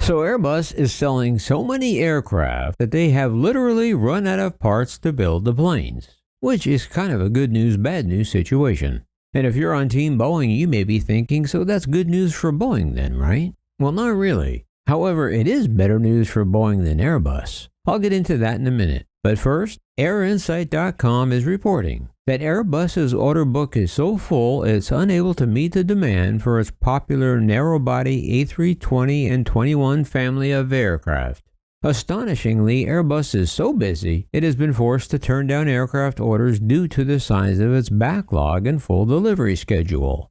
So Airbus is selling so many aircraft that they have literally run out of parts to build the planes, which is kind of a good news, bad news situation. And if you're on Team Boeing, you may be thinking, so that's good news for Boeing then, right? Well, not really. However, it is better news for Boeing than Airbus. I'll get into that in a minute. But first, AirInsight.com is reporting that Airbus's order book is so full it's unable to meet the demand for its popular narrow-body A320 and 21 family of aircraft. Astonishingly, Airbus is so busy it has been forced to turn down aircraft orders due to the size of its backlog and full delivery schedule.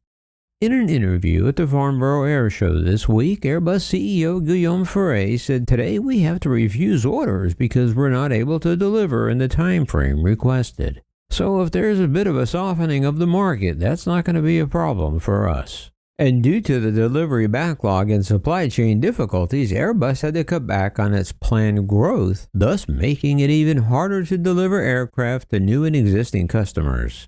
In an interview at the Farnborough Air Show this week, Airbus CEO Guillaume Ferret said, "Today we have to refuse orders because we're not able to deliver in the time frame requested. So if there's a bit of a softening of the market, that's not going to be a problem for us." And due to the delivery backlog and supply chain difficulties, Airbus had to cut back on its planned growth, thus making it even harder to deliver aircraft to new and existing customers.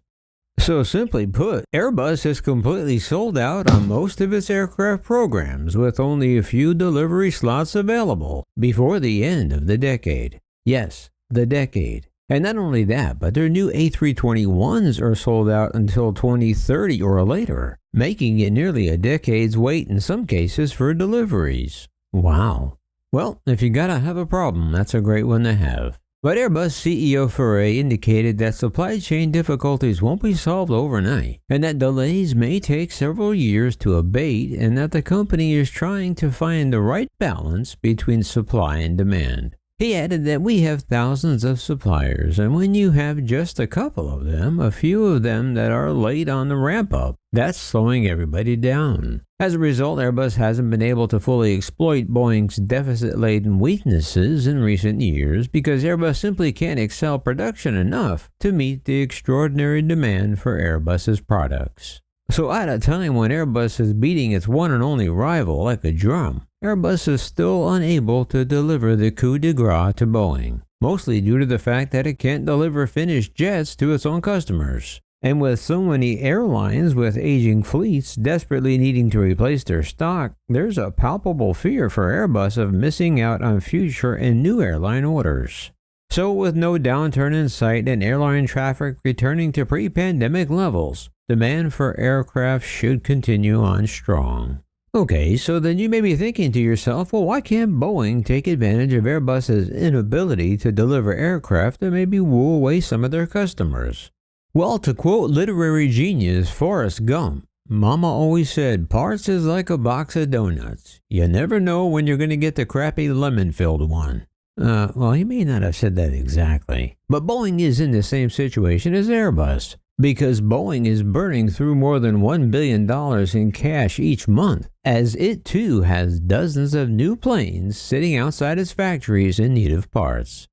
So simply put, Airbus has completely sold out on most of its aircraft programs with only a few delivery slots available before the end of the decade. Yes, the decade. And not only that, but their new A321s are sold out until 2030 or later, making it nearly a decade's wait in some cases for deliveries. Wow. Well, if you gotta have a problem, that's a great one to have. But Airbus CEO Ferret indicated that supply chain difficulties won't be solved overnight, and that delays may take several years to abate, and that the company is trying to find the right balance between supply and demand. He added that we have thousands of suppliers, and when you have just a couple of them, a few of them that are late on the ramp-up, that's slowing everybody down. As a result, Airbus hasn't been able to fully exploit Boeing's deficit-laden weaknesses in recent years because Airbus simply can't excel production enough to meet the extraordinary demand for Airbus's products. So at a time when Airbus is beating its one and only rival like a drum, Airbus is still unable to deliver the coup de grace to Boeing, mostly due to the fact that it can't deliver finished jets to its own customers. And with so many airlines with aging fleets desperately needing to replace their stock, there's a palpable fear for Airbus of missing out on future and new airline orders. So with no downturn in sight and airline traffic returning to pre-pandemic levels, demand for aircraft should continue on strong. Okay, so then you may be thinking to yourself, well, why can't Boeing take advantage of Airbus's inability to deliver aircraft and maybe woo away some of their customers? Well, to quote literary genius Forrest Gump, Mama always said, parts is like a box of donuts. You never know when you're going to get the crappy lemon-filled one. Well, he may not have said that exactly, but Boeing is in the same situation as Airbus, because Boeing is burning through more than $1 billion in cash each month, as it too has dozens of new planes sitting outside its factories in need of parts.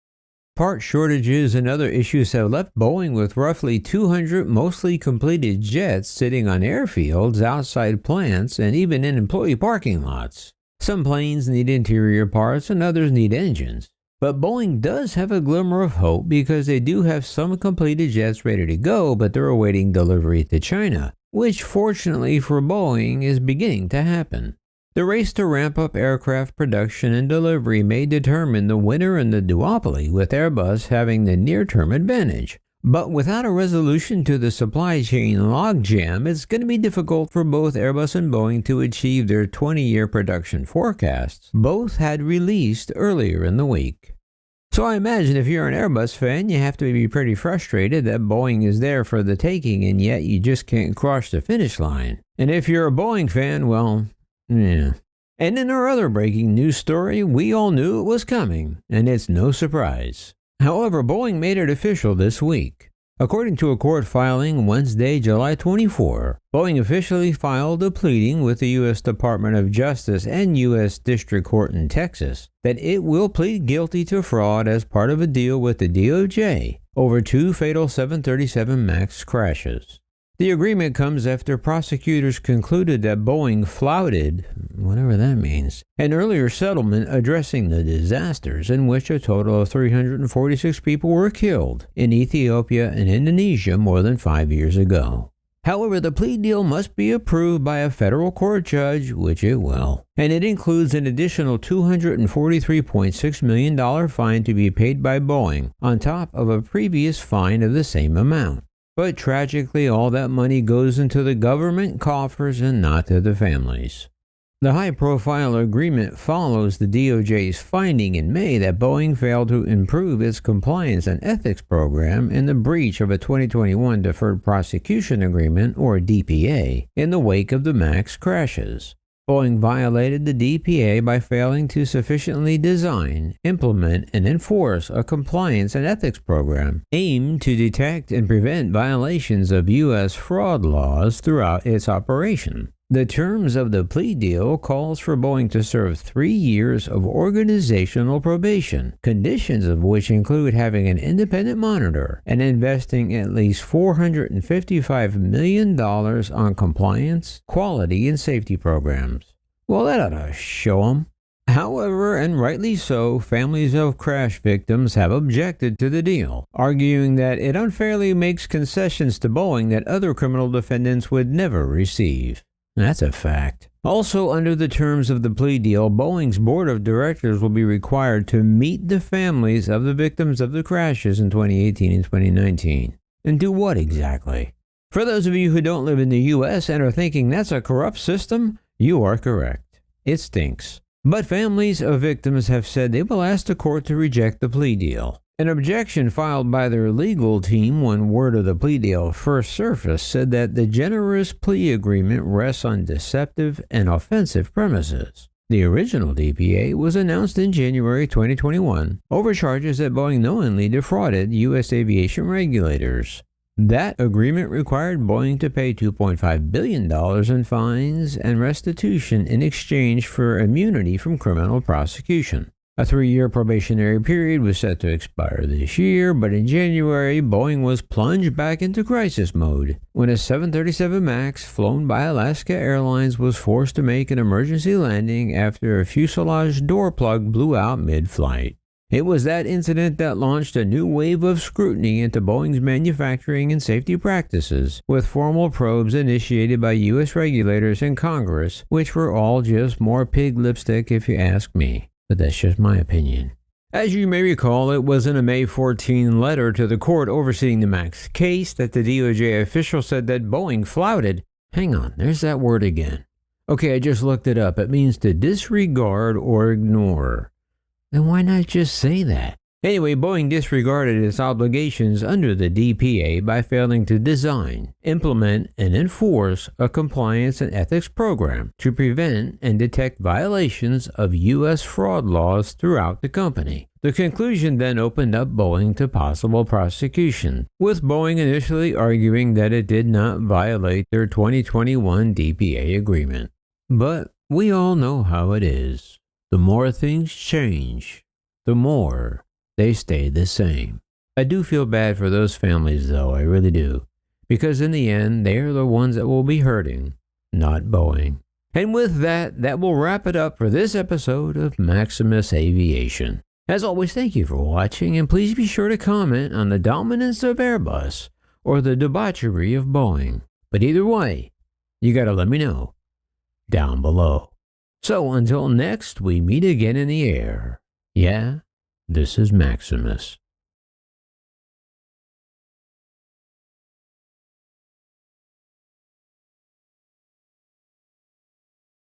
Part shortages and other issues have left Boeing with roughly 200 mostly completed jets sitting on airfields, outside plants, and even in employee parking lots. Some planes need interior parts and others need engines. But Boeing does have a glimmer of hope because they do have some completed jets ready to go, but they're awaiting delivery to China, which fortunately for Boeing is beginning to happen. The race to ramp up aircraft production and delivery may determine the winner in the duopoly, with Airbus having the near-term advantage. But without a resolution to the supply chain logjam, it's going to be difficult for both Airbus and Boeing to achieve their 20-year production forecasts both had released earlier in the week. So I imagine if you're an Airbus fan, you have to be pretty frustrated that Boeing is there for the taking and yet you just can't cross the finish line. And if you're a Boeing fan, well, yeah. And in our other breaking news story, we all knew it was coming, and it's no surprise. However, Boeing made it official this week. According to a court filing Wednesday, July 24, Boeing officially filed a pleading with the U.S. Department of Justice and U.S. District Court in Texas that it will plead guilty to fraud as part of a deal with the DOJ over 2 fatal 737 MAX crashes. The agreement comes after prosecutors concluded that Boeing flouted, whatever that means, an earlier settlement addressing the disasters in which a total of 346 people were killed in Ethiopia and Indonesia more than 5 years ago. However, the plea deal must be approved by a federal court judge, which it will. And it includes an additional $243.6 million fine to be paid by Boeing, on top of a previous fine of the same amount. But tragically, all that money goes into the government coffers and not to the families. The high-profile agreement follows the DOJ's finding in May that Boeing failed to improve its compliance and ethics program in the breach of a 2021 Deferred Prosecution Agreement, or DPA, in the wake of the MAX crashes. Boeing violated the DPA by failing to sufficiently design, implement, and enforce a compliance and ethics program aimed to detect and prevent violations of U.S. fraud laws throughout its operation. The terms of the plea deal calls for Boeing to serve 3 years of organizational probation, conditions of which include having an independent monitor and investing at least $455 million on compliance, quality, and safety programs. Well, that ought to show 'em. However, and rightly so, families of crash victims have objected to the deal, arguing that it unfairly makes concessions to Boeing that other criminal defendants would never receive. That's a fact. Also, under the terms of the plea deal, Boeing's board of directors will be required to meet the families of the victims of the crashes in 2018 and 2019. And do what exactly? For those of you who don't live in the U.S. and are thinking that's a corrupt system, you are correct. It stinks. But families of victims have said they will ask the court to reject the plea deal. An objection filed by their legal team when word of the plea deal first surfaced said that the generous plea agreement rests on deceptive and offensive premises. The original DPA was announced in January 2021 over charges that Boeing knowingly defrauded U.S. aviation regulators. That agreement required Boeing to pay $2.5 billion in fines and restitution in exchange for immunity from criminal prosecution. A 3-year probationary period was set to expire this year, but in January, Boeing was plunged back into crisis mode when a 737 MAX flown by Alaska Airlines was forced to make an emergency landing after a fuselage door plug blew out mid-flight. It was that incident that launched a new wave of scrutiny into Boeing's manufacturing and safety practices, with formal probes initiated by U.S. regulators and Congress, which were all just more pig lipstick if you ask me. But that's just my opinion. As you may recall, it was in a May 14 letter to the court overseeing the MAX case that the DOJ official said that Boeing flouted. Hang on, there's that word again. Okay, I just looked it up. It means to disregard or ignore. Then why not just say that? Anyway, Boeing disregarded its obligations under the DPA by failing to design, implement, and enforce a compliance and ethics program to prevent and detect violations of U.S. fraud laws throughout the company. The conclusion then opened up Boeing to possible prosecution, with Boeing initially arguing that it did not violate their 2021 DPA agreement. But we all know how it is. The more things change, the more they stay the same. I do feel bad for those families though, I really do. Because in the end, they are the ones that will be hurting, not Boeing. And with that, that will wrap it up for this episode of Maximus Aviation. As always, thank you for watching, and please be sure to comment on the dominance of Airbus or the debauchery of Boeing. But either way, you gotta let me know down below. So until next we meet again in the air, yeah, this is Maximus.